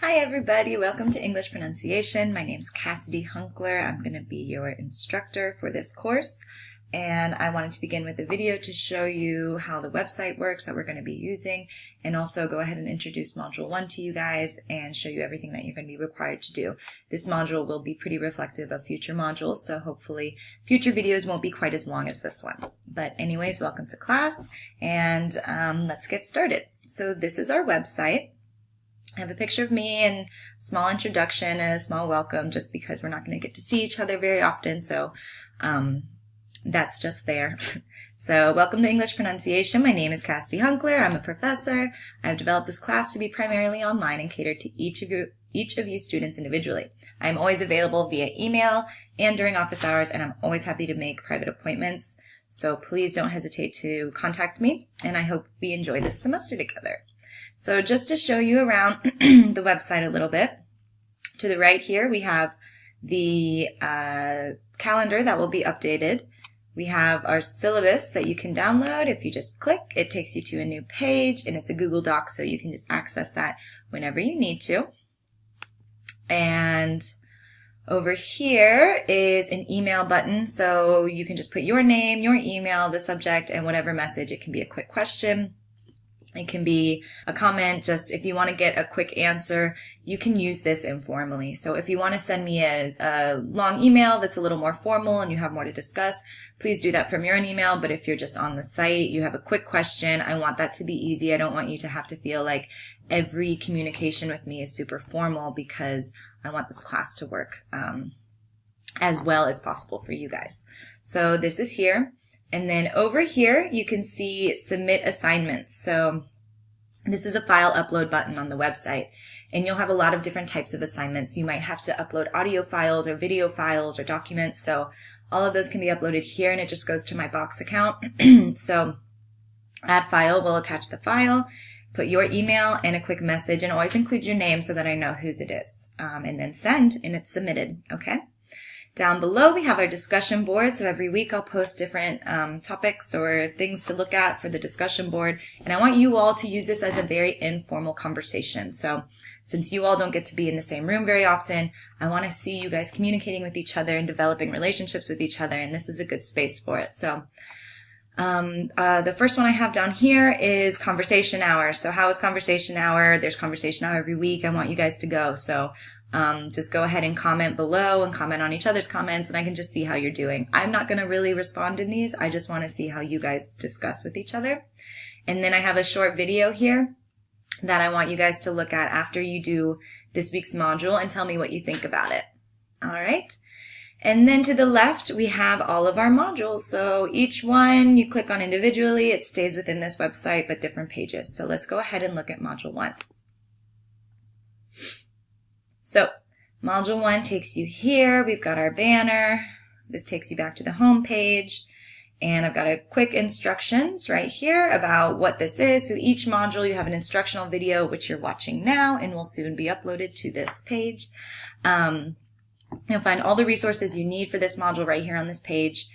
Hi everybody, welcome to English Pronunciation. My name is Cassidy Hunkler. I'm going to be your instructor for this course, and I wanted to begin with a video to show you how the website works that we're going to be using, and also go ahead and introduce Module 1 to you guys and show you everything that you're going to be required to do. This module will be pretty reflective of future modules, so hopefully future videos won't be quite as long as this one. But anyways, welcome to class, and let's get started. So this is our website. I have a picture of me and a small introduction and a small welcome just because we're not going to get to see each other very often, so that's just there. So welcome to English Pronunciation. My name is Cassidy Hunkler. I'm a professor. I've developed this class to be primarily online and catered to each of you students individually. I'm always available via email and during office hours, and I'm always happy to make private appointments. So please don't hesitate to contact me, and I hope we enjoy this semester together. So just to show you around the website a little bit, to the right here we have the calendar that will be updated. We have our syllabus that you can download. If you just click, it takes you to a new page, and it's a Google Doc, so you can just access that whenever you need to. And over here is an email button, so you can just put your name, your email, the subject, and whatever message. It can be a quick question. It can be a comment. Just if you want to get a quick answer, you can use this informally. So if you want to send me a long email that's a little more formal and you have more to discuss, please do that from your own email. But if you're just on the site, you have a quick question, I want that to be easy. I don't want you to have to feel like every communication with me is super formal, because I want this class to work as well as possible for you guys. So this is here. And then over here, you can see submit assignments. So this is a file upload button on the website, and you'll have a lot of different types of assignments. You might have to upload audio files or video files or documents. So all of those can be uploaded here, and it just goes to my Box account. So add file will attach the file, put your email and a quick message, and always include your name so that I know whose it is. And then send, and it's submitted. Okay. Down below, we have our discussion board. So every week I'll post different topics or things to look at for the discussion board. And I want you all to use this as a very informal conversation. So since you all don't get to be in the same room very often, I want to see you guys communicating with each other and developing relationships with each other. And this is a good space for it. So the first one I have down here is conversation hour. So how is conversation hour? There's conversation hour every week. I want you guys to go. So just go ahead and comment below and comment on each other's comments, and I can just see how you're doing. I'm not going to really respond in these. I just want to see how you guys discuss with each other. And then I have a short video here that I want you guys to look at after you do this week's module and tell me what you think about it. All right. And then to the left, we have all of our modules. So each one you click on individually. It stays within this website, but different pages. So let's go ahead and look at Module 1. So Module 1 takes you here. We've got our banner. This takes you back to the home page. And I've got a quick instructions right here about what this is. So each module, you have an instructional video, which you're watching now and will soon be uploaded to this page. You'll find all the resources you need for this module right here on this page.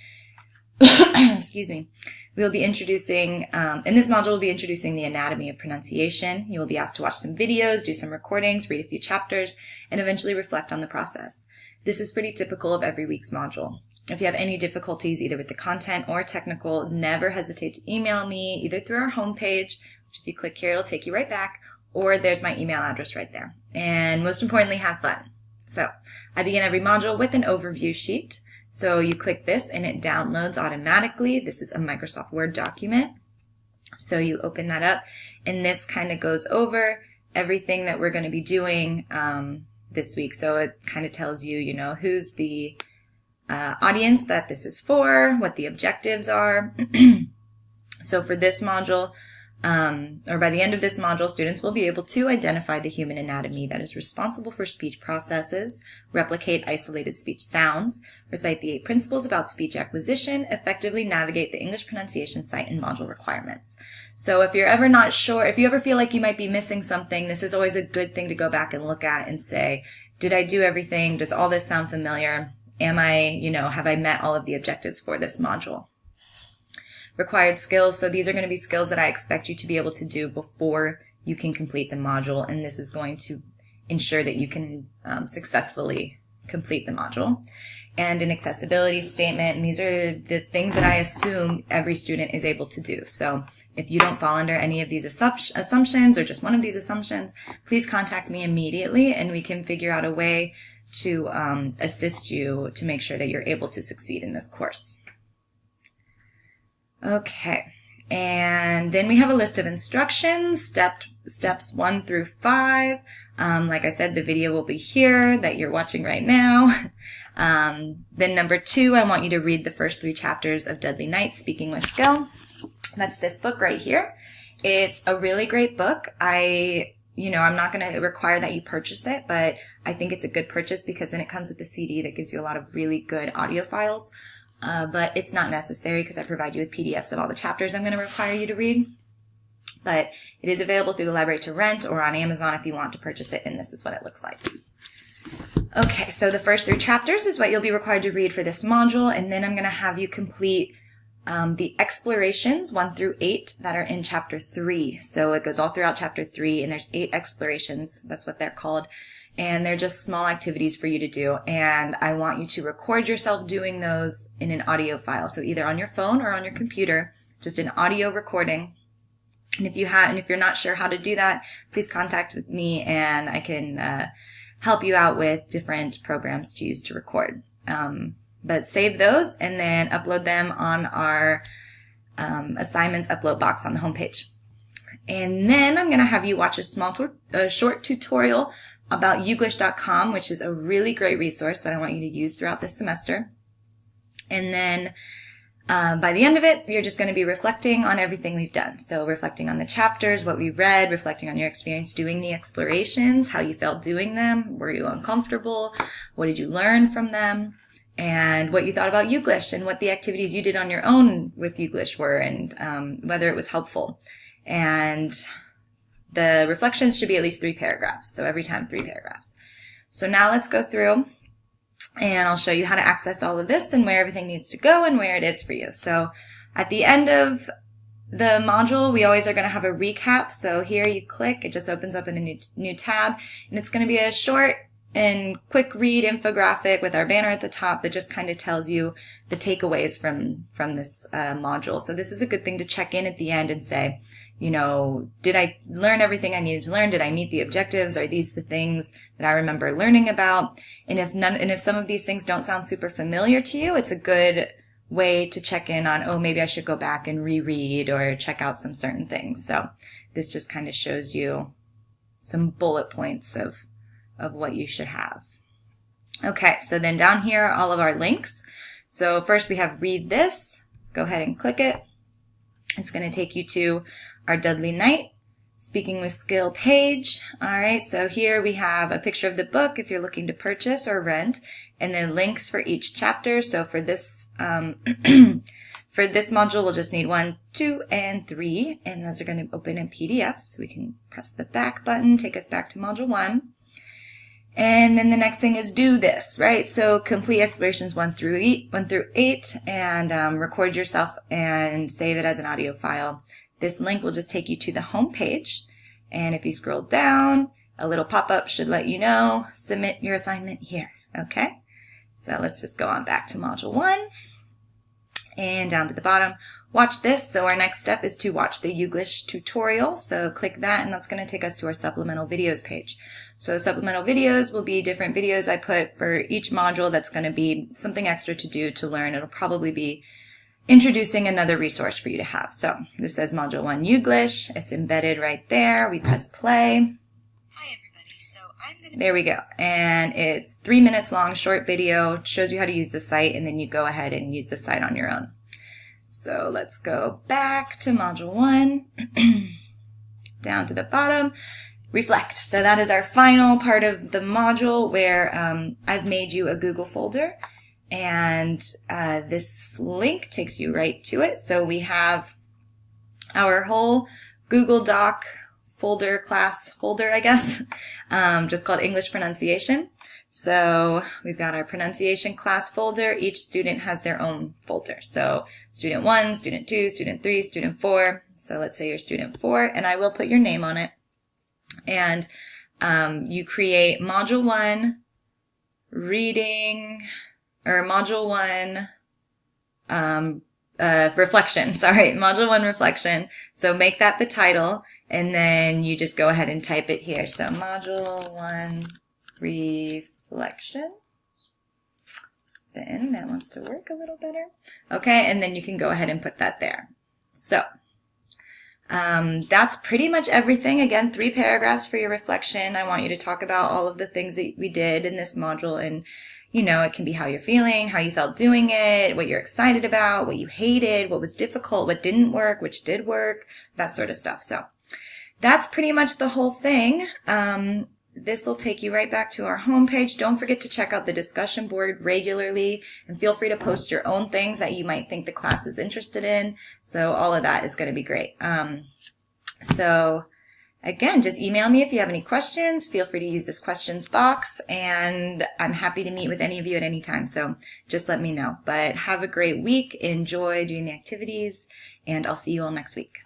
Excuse me. We'll be introducing, in this module, we'll be introducing the anatomy of pronunciation. You will be asked to watch some videos, do some recordings, read a few chapters, and eventually reflect on the process. This is pretty typical of every week's module. If you have any difficulties either with the content or technical, never hesitate to email me either through our homepage, which if you click here, it'll take you right back, or there's my email address right there. And most importantly, have fun. So I begin every module with an overview sheet. So you click this and it downloads automatically. This is a Microsoft Word document. So you open that up, and this kind of goes over everything that we're going to be doing this week. So it kind of tells you, you know, who's the audience that this is for, what the objectives are. So for this module, or by the end of this module, students will be able to identify the human anatomy that is responsible for speech processes, replicate isolated speech sounds, recite the 8 principles about speech acquisition, effectively navigate the English pronunciation site and module requirements. So if you're ever not sure, if you ever feel like you might be missing something, this is always a good thing to go back and look at and say, did I do everything? Does all this sound familiar? Am I, you know, have I met all of the objectives for this module? Required skills. So these are going to be skills that I expect you to be able to do before you can complete the module, and this is going to ensure that you can successfully complete the module. And an accessibility statement. And these are the things that I assume every student is able to do. So if you don't fall under any of these assumptions or just one of these assumptions, please contact me immediately and we can figure out a way to assist you to make sure that you're able to succeed in this course. Okay. And then we have a list of instructions, steps 1 through 5. Like I said, the video will be here that you're watching right now. Then number 2, I want you to read the first 3 chapters of Deadly Night, Speaking with Skill. That's this book right here. It's a really great book. I'm not going to require that you purchase it, but I think it's a good purchase because then it comes with a CD that gives you a lot of really good audio files. But it's not necessary because I provide you with PDFs of all the chapters I'm going to require you to read. But it is available through the library to rent or on Amazon if you want to purchase it, and this is what it looks like. Okay, so the first 3 chapters is what you'll be required to read for this module, and then I'm going to have you complete the explorations 1 through 8 that are in chapter 3. So it goes all throughout chapter 3, and there's 8 explorations. That's what they're called. And they're just small activities for you to do. And I want you to record yourself doing those in an audio file. So either on your phone or on your computer, just an audio recording. And if you're not sure how to do that, please contact with me and I can help you out with different programs to use to record. But save those and then upload them on our assignments upload box on the homepage. And then I'm going to have you watch a short tutorial about Youglish.com, which is a really great resource that I want you to use throughout this semester. And then by the end of it, you're just going to be reflecting on everything we've done. So reflecting on the chapters, what we read, reflecting on your experience doing the explorations, how you felt doing them, were you uncomfortable, what did you learn from them, and what you thought about Youglish and what the activities you did on your own with Youglish were and whether it was helpful. And the reflections should be at least 3 paragraphs. So every time 3 paragraphs. So now let's go through and I'll show you how to access all of this and where everything needs to go and where it is for you. So at the end of the module, we always are going to have a recap. So here you click, it just opens up in a new tab, and it's going to be a short and quick read infographic with our banner at the top that just kind of tells you the takeaways from this module. So this is a good thing to check in at the end and say, did I learn everything I needed to learn? Did I meet the objectives? Are these the things that I remember learning about? And if some of these things don't sound super familiar to you, it's a good way to check in on, maybe I should go back and reread or check out some certain things. So this just kind of shows you some bullet points of what you should have. Okay, so then down here are all of our links. So first we have read this. Go ahead and click it. It's going to take you to our Deadly Night Speaking with Skill page. All right, so here we have a picture of the book if you're looking to purchase or rent, and then links for each chapter. So for this for this module, we'll just need 1, 2, and 3, and those are going to open in PDFs. We can press the back button, take us back to module 1. And then the next thing is do this, right? So complete explorations 1 through 8 and record yourself and save it as an audio file. This link will just take you to the home page. And if you scroll down, a little pop-up should let you know, submit your assignment here, okay? So let's just go on back to module 1 and down to the bottom. Watch this. So our next step is to watch the Youglish tutorial. So click that and that's going to take us to our supplemental videos page. So supplemental videos will be different videos I put for each module that's going to be something extra to do to learn. It'll probably be introducing another resource for you to have. So this says module 1 Youglish. It's embedded right there. We press play. Hi everybody. So there we go. And it's 3 minutes long, short video. It shows you how to use the site, and then you go ahead and use the site on your own. So let's go back to module 1, down to the bottom, reflect. So that is our final part of the module where I've made you a Google folder, and this link takes you right to it. So we have our whole Google Doc folder, class folder, I guess, just called English Pronunciation. So we've got our pronunciation class folder. Each student has their own folder. So student 1, student 2, student 3, student 4. So let's say you're student 4, and I will put your name on it. And you create Module 1 reading, or Module 1 reflection, Module 1 reflection. So make that the title, and then you just go ahead and type it here. So Module 1 reflection. The internet wants to work a little better. Okay, and then you can go ahead and put that there. So that's pretty much everything. Again, 3 paragraphs for your reflection. I want you to talk about all of the things that we did in this module, and it can be how you're feeling, how you felt doing it, what you're excited about, what you hated, what was difficult, what didn't work, which did work, that sort of stuff. So that's pretty much the whole thing. This will take you right back to our homepage. Don't forget to check out the discussion board regularly, and feel free to post your own things that you might think the class is interested in. So all of that is going to be great. So again, just email me if you have any questions. Feel free to use this questions box, and I'm happy to meet with any of you at any time. So just let me know. But have a great week. Enjoy doing the activities, and I'll see you all next week.